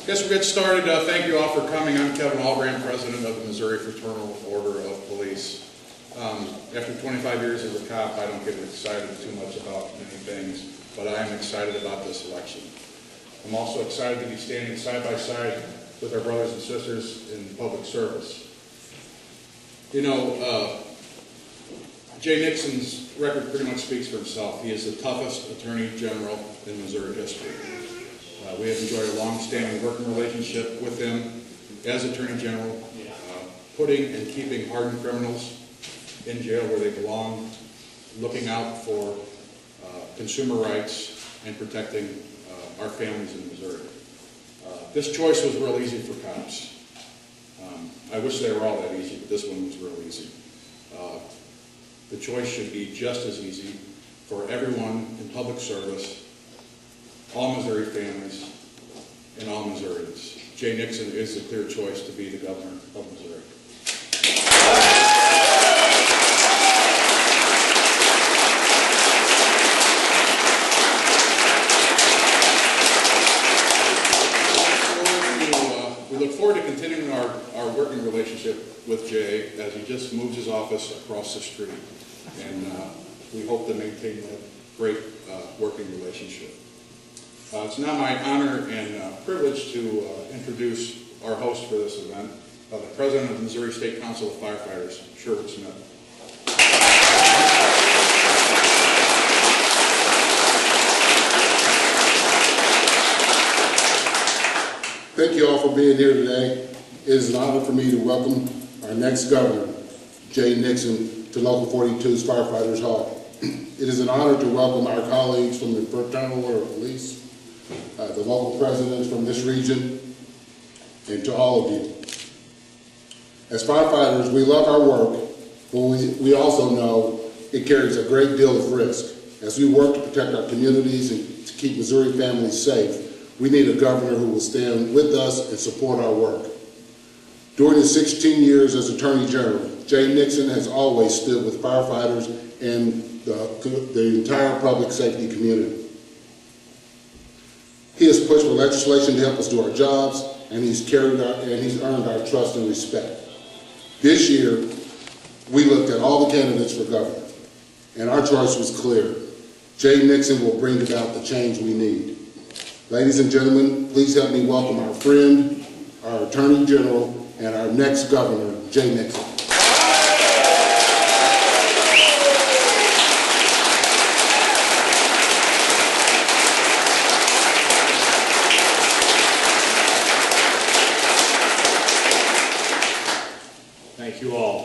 Guess we'll get started. Thank you all for coming. I'm Kevin Albrand, President of the Missouri Fraternal Order of Police. After 25 years as a cop, I don't get excited too much about many things, but I am excited about this election. I'm also excited to be standing side by side with our brothers and sisters in public service. You know, Jay Nixon's record pretty much speaks for himself. He is the toughest Attorney General in Missouri history. We have enjoyed a long-standing working relationship with him as Attorney General, putting and keeping hardened criminals in jail where they belong, looking out for consumer rights, and protecting our families in Missouri. This choice was real easy for cops. I wish they were all that easy, but this one was real easy. The choice should be just as easy for everyone in public service, all Missouri families, and all Missourians. Jay Nixon is the clear choice to be the governor of Missouri. We look forward to continuing our working relationship with Jay as he just moves his office across the street. And we hope to maintain that great working relationship. It's now my honor and privilege to introduce our host for this event, the President of the Missouri State Council of Firefighters, Sherwood Smith. Thank you all for being here today. It is an honor for me to welcome our next governor, Jay Nixon, to Local 42's Firefighters Hall. It is an honor to welcome our colleagues from the Fraternal Order of Police, the local presidents from this region, and to all of you. As firefighters, we love our work, but we also know it carries a great deal of risk. As we work to protect our communities and to keep Missouri families safe, we need a governor who will stand with us and support our work. During his 16 years as Attorney General, Jay Nixon has always stood with firefighters and the entire public safety community. He has pushed for legislation to help us do our jobs, and he's earned our trust and respect. This year, we looked at all the candidates for governor, and our choice was clear. Jay Nixon will bring about the change we need. Ladies and gentlemen, please help me welcome our friend, our Attorney General, and our next governor, Jay Nixon.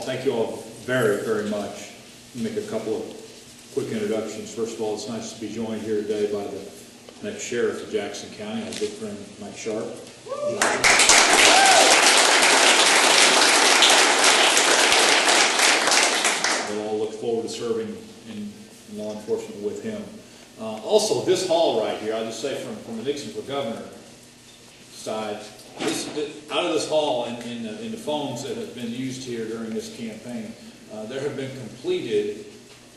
Thank you all very, very much. Make a couple of quick introductions. First of all, it's nice to be joined here today by the next sheriff of Jackson County, my good friend Mike Sharp. We'll all look forward to serving in law enforcement with him. Also, this hall right here, I'll just say from the Nixon for Governor side, out of this hall and in the phones that have been used here during this campaign, there have been completed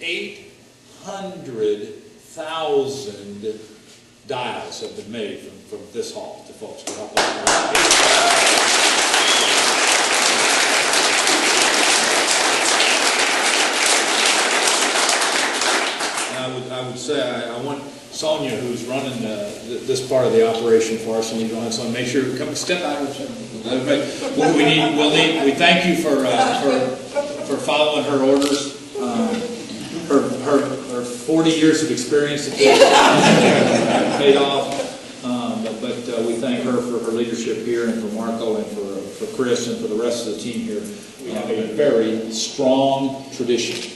800,000 dials have been made from this hall to folks to help us. And I would say I want Sonia, who's running this part of the operation for us, and we want to make sure come step out. We thank you for following her orders. Her 40 years of experience paid off. But we thank her for her leadership here, and for Marco, and for Chris, and for the rest of the team here. We have a very strong tradition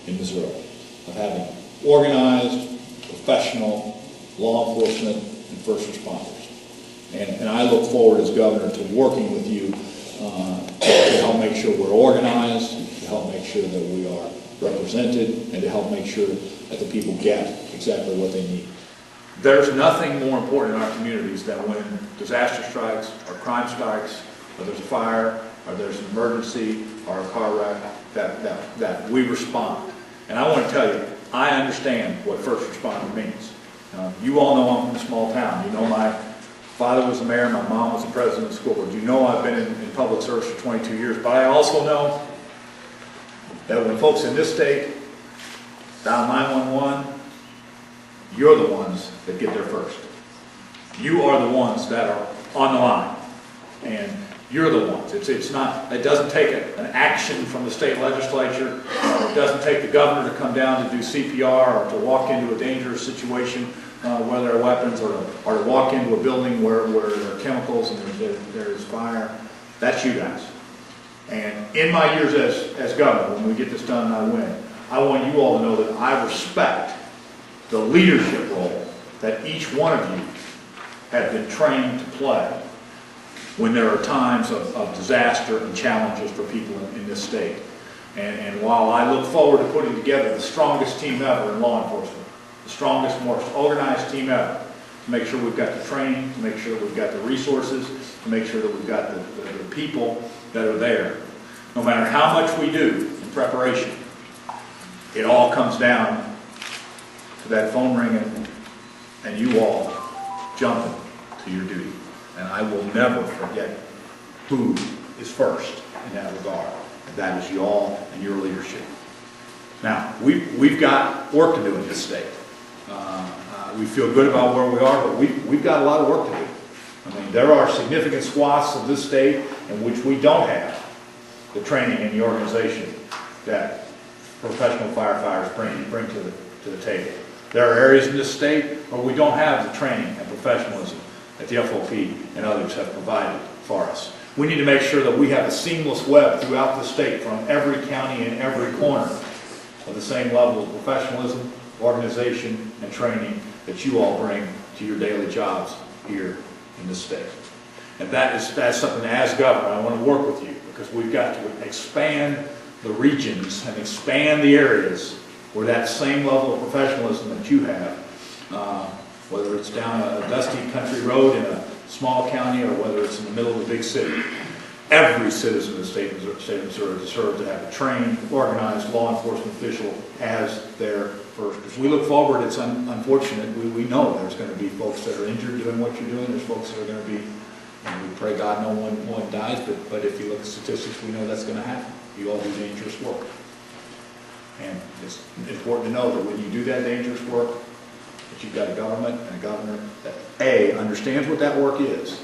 in Missouri of having organized, professional law enforcement and first responders. And I look forward as governor to working with you to help make sure we're organized, to help make sure that we are represented, and to help make sure that the people get exactly what they need. There's nothing more important in our communities than when disaster strikes or crime strikes, or there's a fire, or there's an emergency, or a car wreck, that we respond. And I want to tell you, I understand what first responder means. You all know I'm from a small town. You know my father was the mayor, my mom was the president of the school board. You know I've been in public service for 22 years, but I also know that when folks in this state dial 911, you're the ones that get there first. You are the ones that are on the line, and you're the ones. It's not. It doesn't take an action from the state legislature. It doesn't take the governor to come down to do CPR or to walk into a dangerous situation where there are weapons, or to walk into a building where there are chemicals and there's fire. That's you guys. And in my years as governor, when we get this done and I win, I want you all to know that I respect the leadership role that each one of you have been trained to play when there are times of disaster and challenges for people in this state. And while I look forward to putting together the strongest team ever in law enforcement, the strongest, most organized team ever, to make sure we've got the training, to make sure that we've got the resources, to make sure that we've got the people that are there, no matter how much we do in preparation, it all comes down to that phone ringing and you all jumping to your duty. And I will never forget who is first in that regard. And that is y'all and your leadership. Now, we've got work to do in this state. We feel good about where we are, but we've got a lot of work to do. I mean, there are significant swaths of this state in which we don't have the training and the organization that professional firefighters bring to the table. There are areas in this state where we don't have the training and professionalism that the FOP and others have provided for us. We need to make sure that we have a seamless web throughout the state from every county and every corner of the same level of professionalism, organization, and training that you all bring to your daily jobs here in this state. And that's something, as governor, I want to work with you, because we've got to expand the regions and expand the areas where that same level of professionalism that you have, whether it's down a dusty country road in a small county or whether it's in the middle of a big city. Every citizen of the state of Missouri deserves to have a trained, organized law enforcement official as their first. As we look forward, it's unfortunate. We know there's going to be folks that are injured doing what you're doing. There's folks that are going to be, and we pray God no one dies, but if you look at statistics, we know that's going to happen. You all do dangerous work. And it's important to know that when you do that dangerous work, that you've got a government and a governor that A, understands what that work is,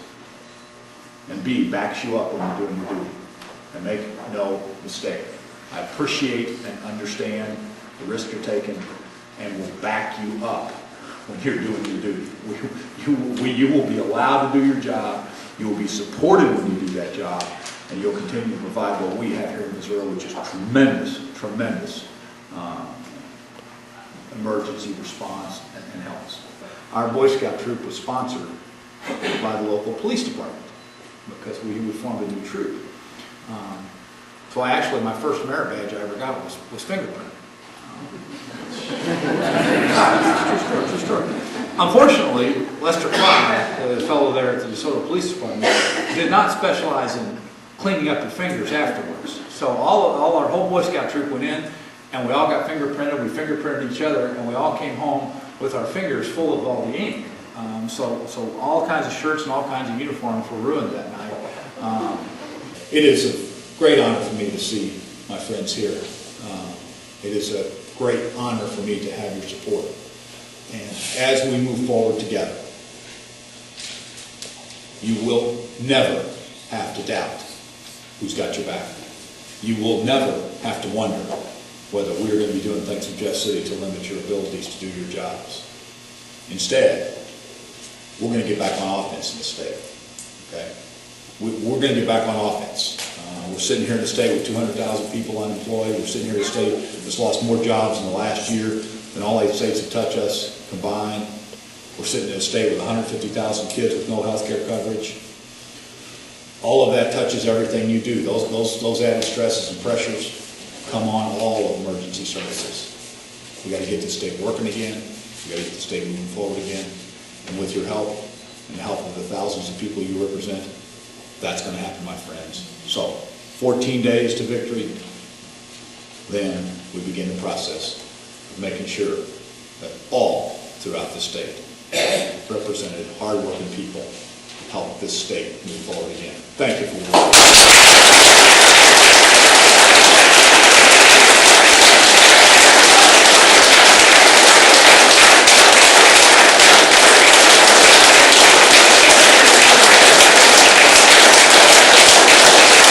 and B, backs you up when you're doing your duty. And make no mistake, I appreciate and understand the risk you're taking and will back you up when you're doing your duty. You will be allowed to do your job, you will be supported when you do that job, and you'll continue to provide what we have here in Missouri, which is tremendous emergency response and help. Our Boy Scout troop was sponsored by the local police department because we formed a new troop. So my first merit badge I ever got was fingerprint. True story. Unfortunately, Lester Clark, the fellow there at the DeSoto Police Department, did not specialize in cleaning up your fingers afterwards. So all our whole Boy Scout troop went in, and we all got fingerprinted. We fingerprinted each other, and we all came home with our fingers full of all the ink. So all kinds of shirts and all kinds of uniforms were ruined that night. It is a great honor for me to see my friends here. It is a great honor for me to have your support. And as we move forward together, you will never have to doubt who's got your back. You will never have to wonder whether we're going to be doing things in Jeff City to limit your abilities to do your jobs. Instead, we're going to get back on offense in the state. Okay? We're going to get back on offense. We're sitting here in the state with 200,000 people unemployed. We're sitting here in a state that's lost more jobs in the last year than all 8 states that touch us combined. We're sitting in a state with 150,000 kids with no health care coverage. All of that touches everything you do. Those added stresses and pressures come on all of emergency services. We got to get the state working again. We got to get the state moving forward again. And with your help and the help of the thousands of people you represent, that's going to happen, my friends. So, 14 days to victory, then we begin the process of making sure that all throughout the state represented hardworking people help this state move forward again. Thank you for your work.